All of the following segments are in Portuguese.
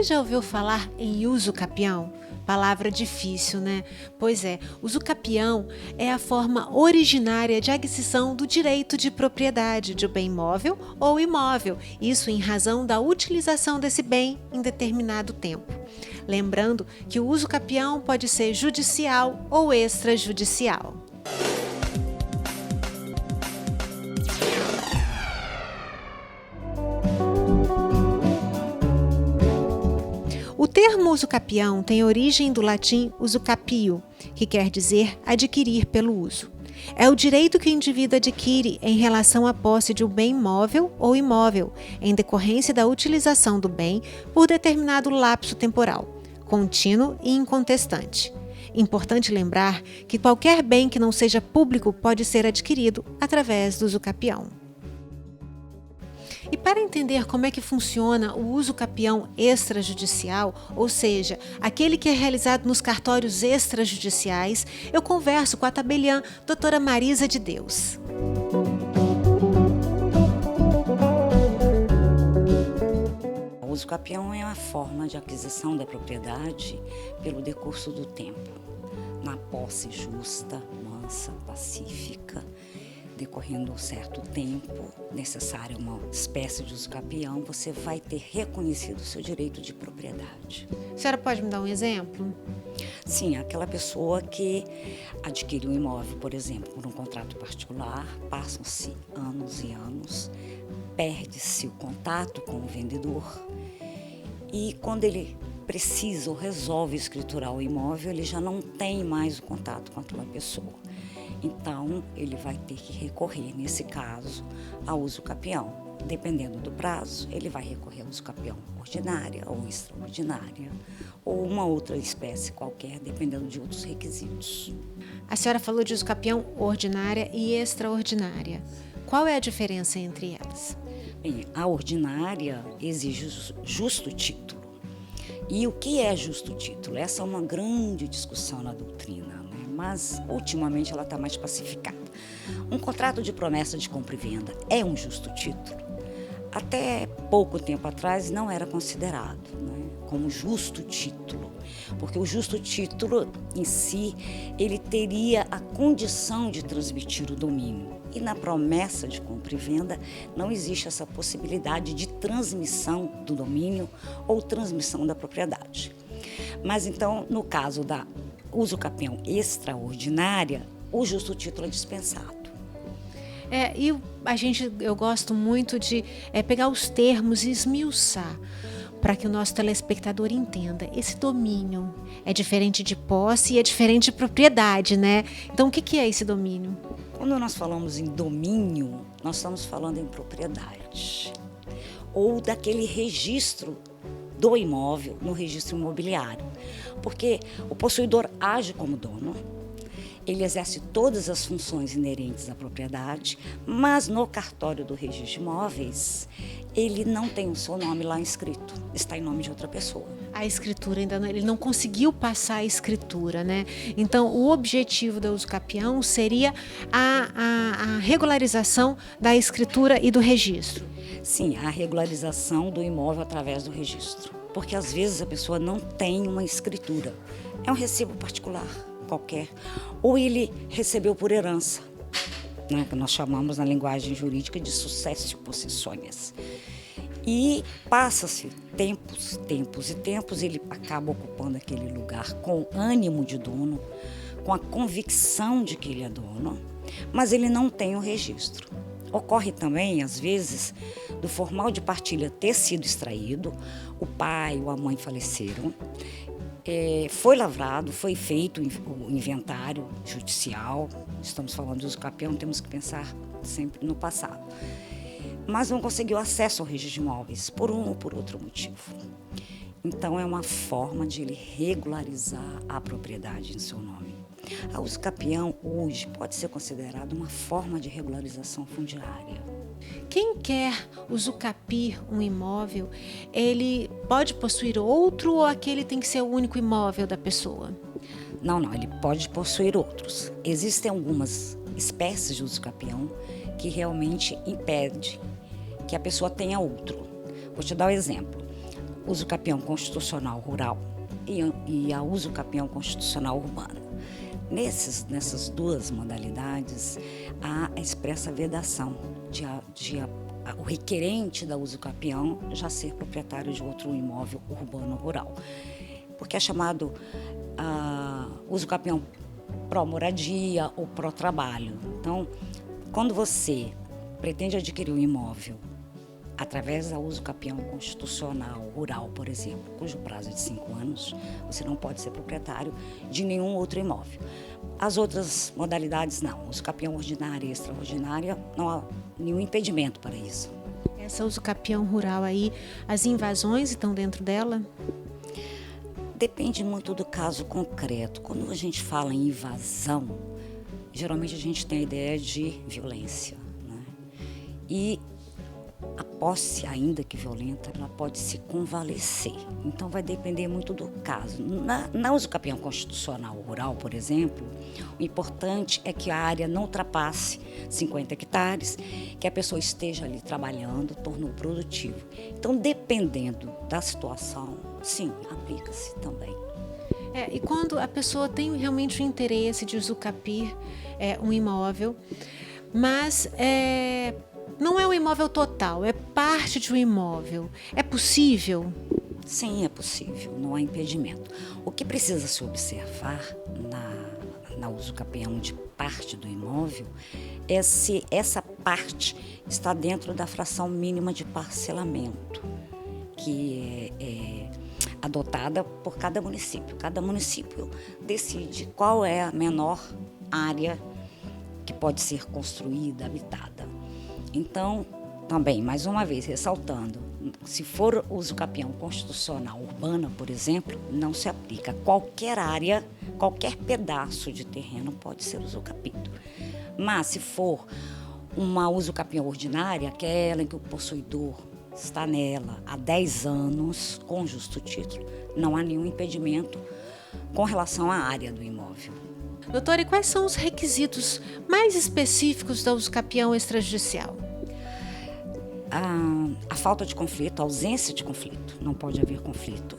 Você já ouviu falar em usucapião? Palavra difícil, né? Pois é, usucapião é a forma originária de aquisição do direito de propriedade de um bem móvel ou imóvel, isso em razão da utilização desse bem em determinado tempo. Lembrando que o usucapião pode ser judicial ou extrajudicial. O termo usucapião tem origem do latim usucapio, que quer dizer adquirir pelo uso. É o direito que o indivíduo adquire em relação à posse de um bem móvel ou imóvel, em decorrência da utilização do bem por determinado lapso temporal, contínuo e incontestante. Importante lembrar que qualquer bem que não seja público pode ser adquirido através do usucapião. E para entender como é que funciona o usucapião extrajudicial, ou seja, aquele que é realizado nos cartórios extrajudiciais, eu converso com a tabeliã doutora Marisa de Deus. O usucapião é a forma de aquisição da propriedade pelo decurso do tempo, na posse justa, mansa, pacífica. Decorrendo um certo tempo, necessário uma espécie de usucapião, você vai ter reconhecido o seu direito de propriedade. A senhora pode me dar um exemplo? Sim, aquela pessoa que adquire um imóvel, por exemplo, por um contrato particular, passam-se anos e anos, perde-se o contato com o vendedor e quando ele precisa ou resolve escriturar o imóvel, ele já não tem mais o contato com aquela pessoa. Então, ele vai ter que recorrer, nesse caso, ao usucapião. Dependendo do prazo, ele vai recorrer ao usucapião ordinária ou extraordinária, ou uma outra espécie qualquer, dependendo de outros requisitos. A senhora falou de usucapião ordinária e extraordinária. Qual é a diferença entre elas? Bem, a ordinária exige justo título. E o que é justo título? Essa é uma grande discussão na doutrina, mas ultimamente ela está mais pacificada. Um contrato de promessa de compra e venda é um justo título? Até pouco tempo atrás não era considerado como justo título, porque o justo título em si, ele teria a condição de transmitir o domínio. E na promessa de compra e venda não existe essa possibilidade de transmissão do domínio ou transmissão da propriedade. Mas então, no caso da usucapião extraordinária, o justo título é dispensado. Eu gosto muito de pegar os termos e esmiuçar para que o nosso telespectador entenda. Esse domínio é diferente de posse e é diferente de propriedade, né? Então, o que é esse domínio? Quando nós falamos em domínio, nós estamos falando em propriedade ou daquele registro do imóvel no registro imobiliário. Porque o possuidor age como dono, ele exerce todas as funções inerentes à propriedade, mas no cartório do registro de imóveis, ele não tem o seu nome lá inscrito, está em nome de outra pessoa. A escritura ainda não, ele não conseguiu passar a escritura, né? Então, o objetivo da usucapião seria a regularização da escritura e do registro. Sim, a regularização do imóvel através do registro. Porque às vezes a pessoa não tem uma escritura. É um recibo particular, qualquer. Ou ele recebeu por herança, que nós chamamos na linguagem jurídica de successio possessionis. E passa-se tempos, ele acaba ocupando aquele lugar com ânimo de dono, com a convicção de que ele é dono, mas ele não tem o registro. Ocorre também, às vezes, do formal de partilha ter sido extraído, o pai ou a mãe faleceram, foi lavrado, foi feito o inventário judicial, estamos falando do usucapião, temos que pensar sempre no passado, mas não conseguiu acesso ao registro de imóveis por um ou por outro motivo. Então, é uma forma de ele regularizar a propriedade em seu nome. A usucapião, hoje, pode ser considerada uma forma de regularização fundiária. Quem quer usucapir um imóvel, ele pode possuir outro ou aquele tem que ser o único imóvel da pessoa? Não, ele pode possuir outros. Existem algumas espécies de usucapião que realmente impede que a pessoa tenha outro. Vou te dar um exemplo. uso capião constitucional rural e a uso capião constitucional urbano. Nessas duas modalidades, há a expressa vedação o requerente da uso capião já ser proprietário de outro imóvel urbano rural, porque é chamado uso capião pró-moradia ou pró-trabalho. Então, quando você pretende adquirir um imóvel através da uso capião constitucional rural, por exemplo, cujo prazo é de 5 anos, você não pode ser proprietário de nenhum outro imóvel. As outras modalidades não. Uso capião ordinária e extraordinária, não há nenhum impedimento para isso. Essa uso capião rural aí, as invasões estão dentro dela? Depende muito do caso concreto. Quando a gente fala em invasão, geralmente a gente tem a ideia de violência, né? E a posse, ainda que violenta, ela pode se convalescer. Então, vai depender muito do caso. Na uso capião constitucional rural, por exemplo, o importante é que a área não ultrapasse 50 hectares, que a pessoa esteja ali trabalhando, tornou produtivo. Então, dependendo da situação, sim, aplica-se também. E quando a pessoa tem realmente o interesse de usucapir um imóvel, mas não é um imóvel total, é parte de um imóvel. É possível? Sim, é possível, não há impedimento. O que precisa se observar na uso capião de parte do imóvel é se essa parte está dentro da fração mínima de parcelamento, que é adotada por cada município. Cada município decide qual é a menor área que pode ser construída, habitada. Então, também, mais uma vez, ressaltando, se for uso capião constitucional urbana, por exemplo, não se aplica. Qualquer área, qualquer pedaço de terreno pode ser usucapido. Mas se for uma uso capião ordinária, aquela em que o possuidor está nela há 10 anos, com justo título, não há nenhum impedimento com relação à área do imóvel. Doutora, e quais são os requisitos mais específicos da uso capião extrajudicial? A falta de conflito, a ausência de conflito, não pode haver conflito.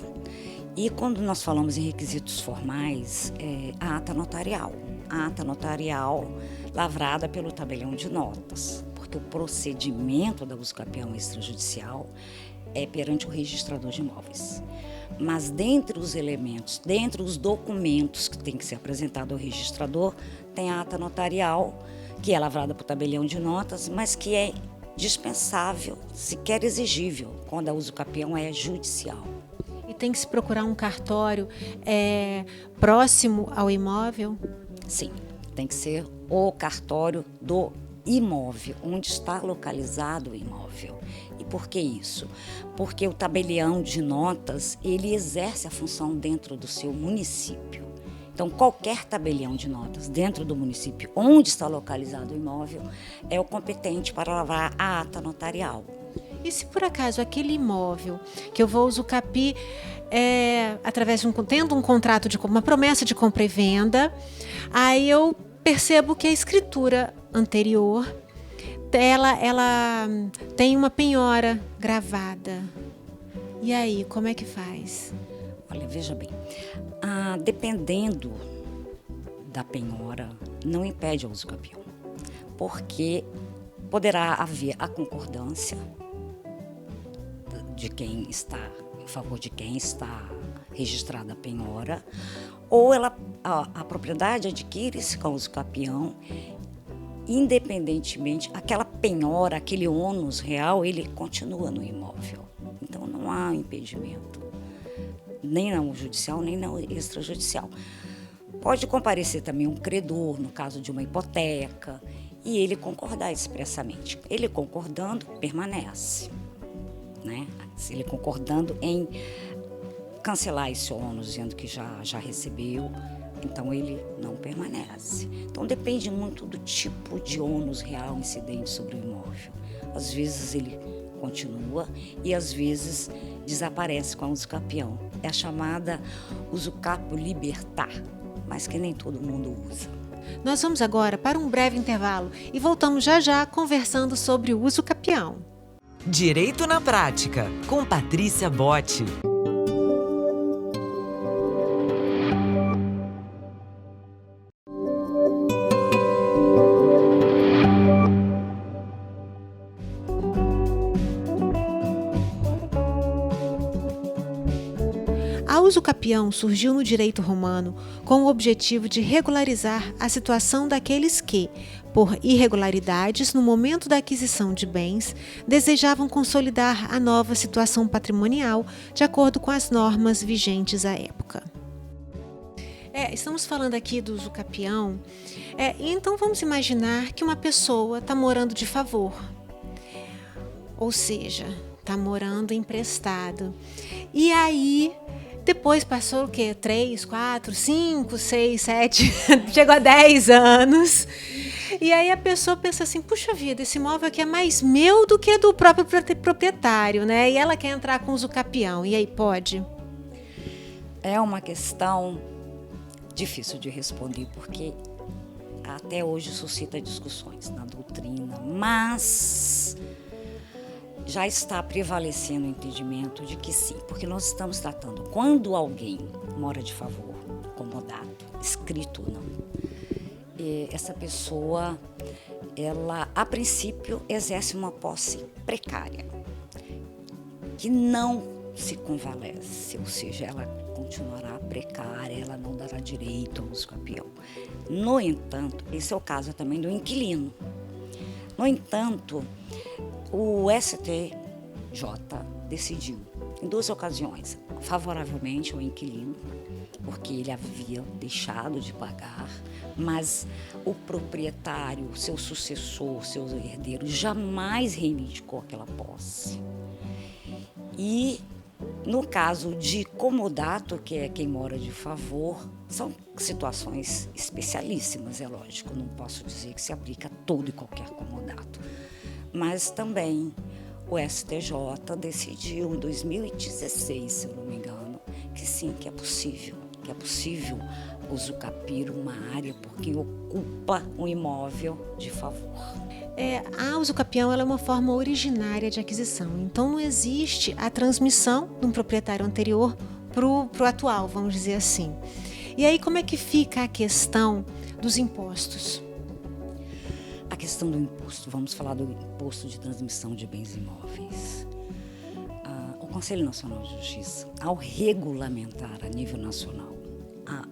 E quando nós falamos em requisitos formais, a ata notarial. A ata notarial lavrada pelo tabelião de notas, porque o procedimento da uso capião extrajudicial é perante o registrador de imóveis. Mas dentre os elementos, dentre os documentos que tem que ser apresentado ao registrador, tem a ata notarial, que é lavrada por tabelião de notas, mas que é dispensável, sequer exigível, quando a uso capião é judicial. E tem que se procurar um cartório próximo ao imóvel? Sim, tem que ser o cartório do imóvel, onde está localizado o imóvel. E por que isso? Porque o tabelião de notas, ele exerce a função dentro do seu município. Então, qualquer tabelião de notas dentro do município onde está localizado o imóvel é o competente para lavrar a ata notarial. E se por acaso aquele imóvel que eu vou usucapir através de tendo um contrato de uma promessa de compra e venda, aí eu percebo que a escritura anterior ela tem uma penhora gravada. E aí, como é que faz? Olha, veja bem, dependendo da penhora, não impede o uso capião, porque poderá haver a concordância de quem está em favor de quem está registrada a penhora, ou a propriedade adquire-se com o uso capião, independentemente, aquela penhora, aquele ônus real, ele continua no imóvel. Então não há impedimento, nem na judicial, nem na extrajudicial. Pode comparecer também um credor, no caso de uma hipoteca, e ele concordar expressamente. Ele concordando, permanece, né? Se ele concordando em cancelar esse ônus, dizendo que já recebeu, então ele não permanece. Então depende muito do tipo de ônus real incidente sobre o imóvel. Às vezes ele continua e às vezes desaparece com a uso capião. É a chamada uso capio libertar, mas que nem todo mundo usa. Nós vamos agora para um breve intervalo e voltamos já já conversando sobre o uso capião. Direito na Prática, com Patrícia Botti. A usucapião surgiu no direito romano com o objetivo de regularizar a situação daqueles que, por irregularidades no momento da aquisição de bens, desejavam consolidar a nova situação patrimonial de acordo com as normas vigentes à época. Estamos falando aqui do usucapião, então vamos imaginar que uma pessoa está morando de favor, ou seja, está morando emprestado. E aí, depois passou o quê? 3, 4, 5, 6, 7, chegou a 10 anos. E aí a pessoa pensa assim, puxa vida, esse imóvel aqui é mais meu do que do próprio proprietário, né? E ela quer entrar com o usucapião. E aí, pode? É uma questão difícil de responder, porque até hoje suscita discussões na doutrina, mas já está prevalecendo o entendimento de que sim, porque nós estamos tratando quando alguém mora de favor, comodato, escrito ou não, essa pessoa, ela a princípio exerce uma posse precária, que não se convalesce, ou seja, ela continuará precária, ela não dará direito ao usucapião. No entanto, esse é o caso também do inquilino. No entanto, o STJ decidiu, em 2 ocasiões, favoravelmente ao inquilino, porque ele havia deixado de pagar, mas o proprietário, seu sucessor, seus herdeiros, jamais reivindicou aquela posse. E no caso de comodato, que é quem mora de favor, são situações especialíssimas, é lógico, não posso dizer que se aplica a todo e qualquer comodato. Mas também o STJ decidiu em 2016, se eu não me engano, que sim, que é possível usucapir uma área por quem ocupa um imóvel de favor. A usucapião ela é uma forma originária de aquisição, então não existe a transmissão de um proprietário anterior para o atual, vamos dizer assim. E aí como é que fica a questão dos impostos? A questão do imposto, vamos falar do imposto de transmissão de bens imóveis. O Conselho Nacional de Justiça, ao regulamentar a nível nacional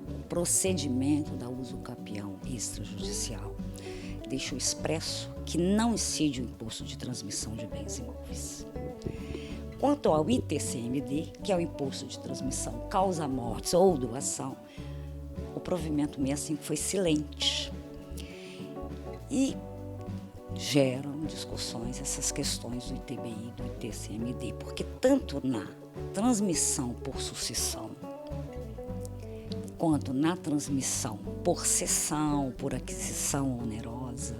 o procedimento da usucapião extrajudicial, deixou expresso que não incide o imposto de transmissão de bens imóveis. Quanto ao ITCMD, que é o imposto de transmissão causa-mortes ou doação, o provimento 65 foi silente. E geram discussões essas questões do ITBI e do ITCMD, porque tanto na transmissão por sucessão, quanto na transmissão por cessão, por aquisição onerosa,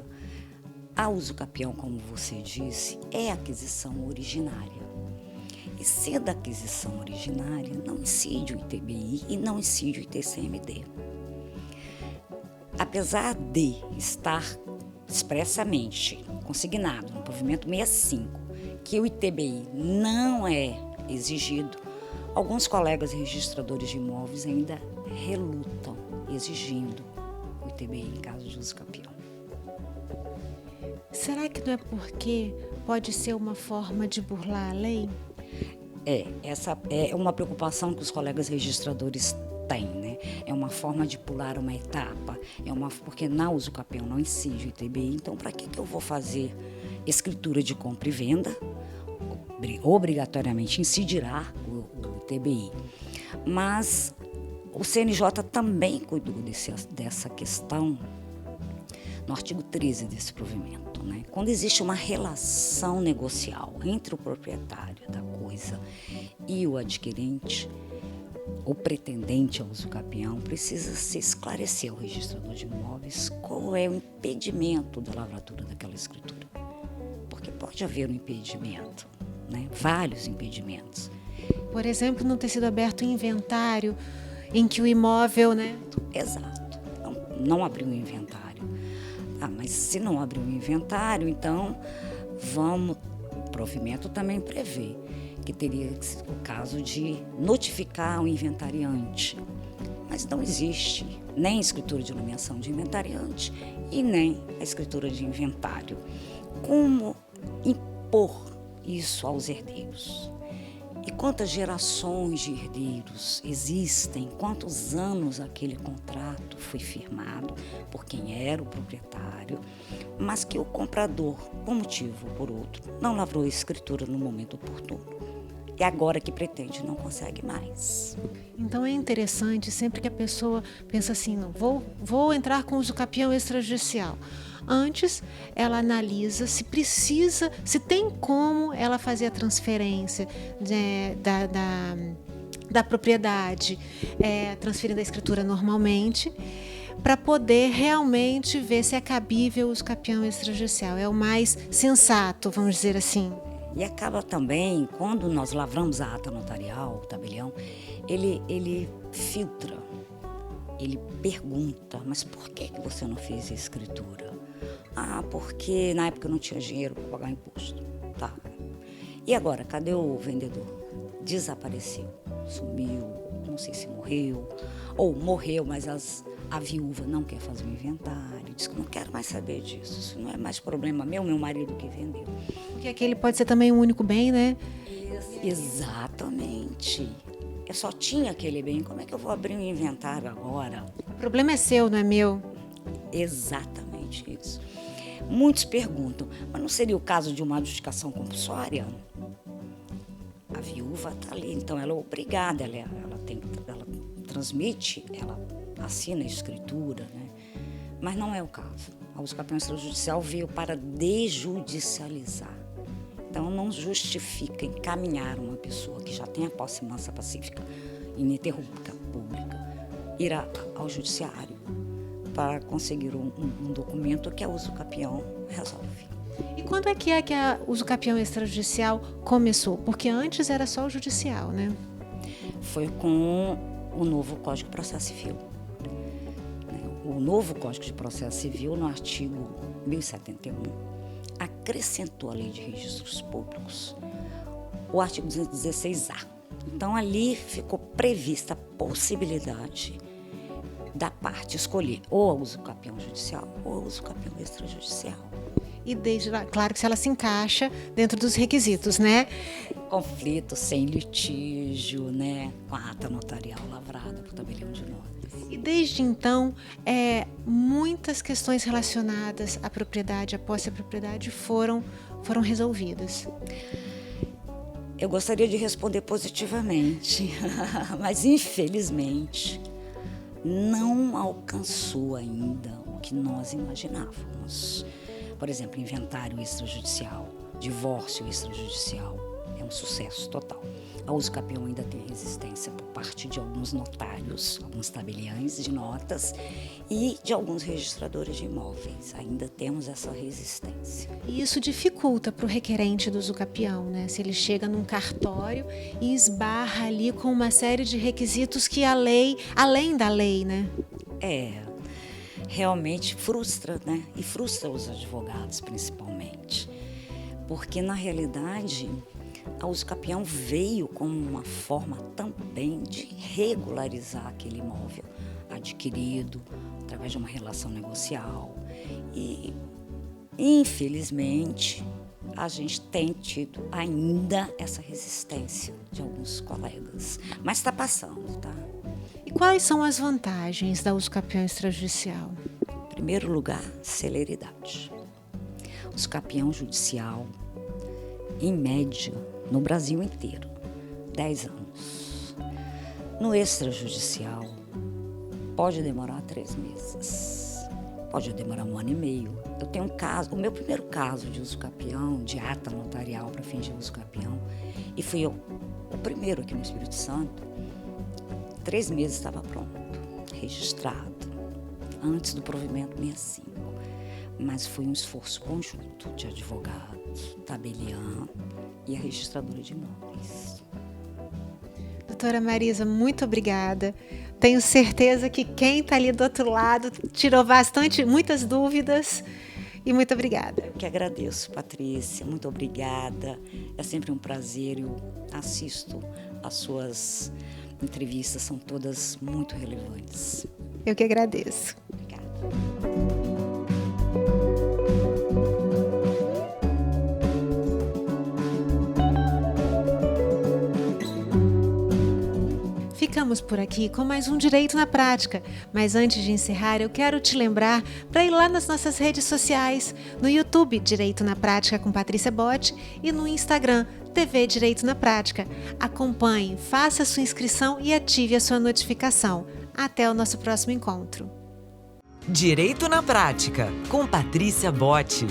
a usucapião, como você disse, é aquisição originária. E sendo aquisição originária, não incide o ITBI e não incide o ITCMD. Apesar de estar expressamente consignado no provimento 65 que o ITBI não é exigido, alguns colegas registradores de imóveis ainda relutam exigindo o ITBI em caso de usucapião. Será que não é porque pode ser uma forma de burlar a lei? Essa é uma preocupação que os colegas registradores têm, né? É uma forma de pular uma etapa, porque na usucapião não incide o ITBI, então para que eu vou fazer escritura de compra e venda? Obrigatoriamente incidirá o ITBI. Mas o CNJ também cuidou dessa questão no artigo 13 desse provimento, né? Quando existe uma relação negocial entre o proprietário da coisa e o adquirente, o pretendente ao usucapião, precisa se esclarecer ao registrador de imóveis qual é o impedimento da lavratura daquela escritura. Porque pode haver um impedimento, né? Vários impedimentos. Por exemplo, não ter sido aberto um inventário em que o imóvel, né? Exato. Não abriu um inventário. Mas se não abriu um inventário, então vamos provimento também prevê que teria o caso de notificar o inventariante. Mas não existe nem a escritura de nomeação de inventariante e nem a escritura de inventário. Como impor isso aos herdeiros? E quantas gerações de herdeiros existem? Quantos anos aquele contrato foi firmado por quem era o proprietário, mas que o comprador, por um motivo ou por outro, não lavrou a escritura no momento oportuno. E agora que pretende, não consegue mais. Então é interessante sempre que a pessoa pensa assim, não, vou entrar com uso capião extrajudicial. Antes, ela analisa se precisa, se tem como ela fazer a transferência da propriedade, transferindo a escritura normalmente, para poder realmente ver se é cabível o uso capião extrajudicial. É o mais sensato, vamos dizer assim. E acaba também, quando nós lavramos a ata notarial, o tabelião, ele filtra, ele pergunta, mas por que você não fez a escritura? Ah, porque na época eu não tinha dinheiro para pagar imposto. Tá. E agora, cadê o vendedor? Desapareceu, sumiu, não sei se morreu, ou morreu, mas a viúva não quer fazer o inventário, diz que não quero mais saber disso, isso não é mais problema meu marido que vendeu. Porque aquele pode ser também um único bem, né? Exatamente. Eu só tinha aquele bem, como é que eu vou abrir um inventário agora? O problema é seu, não é meu? Exatamente isso. Muitos perguntam, mas não seria o caso de uma adjudicação compulsória? A viúva está ali, então ela é obrigada, ela transmite, ela assina a escritura, né? Mas não é o caso. A uso capião extrajudicial veio para desjudicializar. Então não justifica encaminhar uma pessoa que já tem a posse mansa pacífica ininterrupta pública ir ao judiciário para conseguir um documento que a uso capião resolve. E quando é que a uso capião extrajudicial começou? Porque antes era só o judicial, né? Foi com o novo Código de Processo Civil. O novo Código de Processo Civil, no artigo 1071, acrescentou à Lei de Registros Públicos o artigo 216-A. Então, ali ficou prevista a possibilidade da parte escolher ou a uso capião judicial ou a uso capião extrajudicial. E desde lá, claro que se ela se encaixa dentro dos requisitos, né? Conflito sem litígio, né? Com a ata notarial lavrada por tabelião de notas. E desde então, muitas questões relacionadas à propriedade, à posse da propriedade foram resolvidas. Eu gostaria de responder positivamente, mas infelizmente não alcançou ainda o que nós imaginávamos. Por exemplo, inventário extrajudicial, divórcio extrajudicial, é um sucesso total. A uso capião ainda tem resistência por parte de alguns notários, alguns tabeliães de notas e de alguns registradores de imóveis. Ainda temos essa resistência. E isso dificulta para o requerente do uso capião, né? Se ele chega num cartório e esbarra ali com uma série de requisitos que a lei, além da lei, né? Realmente frustra, né? E frustra os advogados, principalmente. Porque, na realidade, a uso capião veio como uma forma também de regularizar aquele imóvel adquirido através de uma relação negocial. E, infelizmente, a gente tem tido ainda essa resistência de alguns colegas. Mas está passando, tá? E quais são as vantagens da uso capião extrajudicial? Em primeiro lugar, celeridade. O uso capião judicial, em média, no Brasil inteiro, 10 anos. No extrajudicial, pode demorar 3 meses, pode demorar 1 ano e meio. Eu tenho um caso, o meu primeiro caso de uso capião, de ata notarial para fins de uso capião, e fui eu, o primeiro aqui no Espírito Santo, 3 meses estava pronto, registrado, antes do provimento 65. Mas foi um esforço conjunto de advogados, tabelião e a registradora de imóveis. Doutora Marisa, muito obrigada. Tenho certeza que quem está ali do outro lado tirou muitas dúvidas e muito obrigada. Eu que agradeço, Patrícia, muito obrigada. É sempre um prazer, eu assisto as suas entrevistas, são todas muito relevantes. Eu que agradeço. Obrigada. Ficamos por aqui com mais um Direito na Prática, mas antes de encerrar eu quero te lembrar para ir lá nas nossas redes sociais, no YouTube Direito na Prática com Patrícia Botti e no Instagram TV Direito na Prática. Acompanhe, faça a sua inscrição e ative a sua notificação. Até o nosso próximo encontro. Direito na Prática, com Patrícia Botti.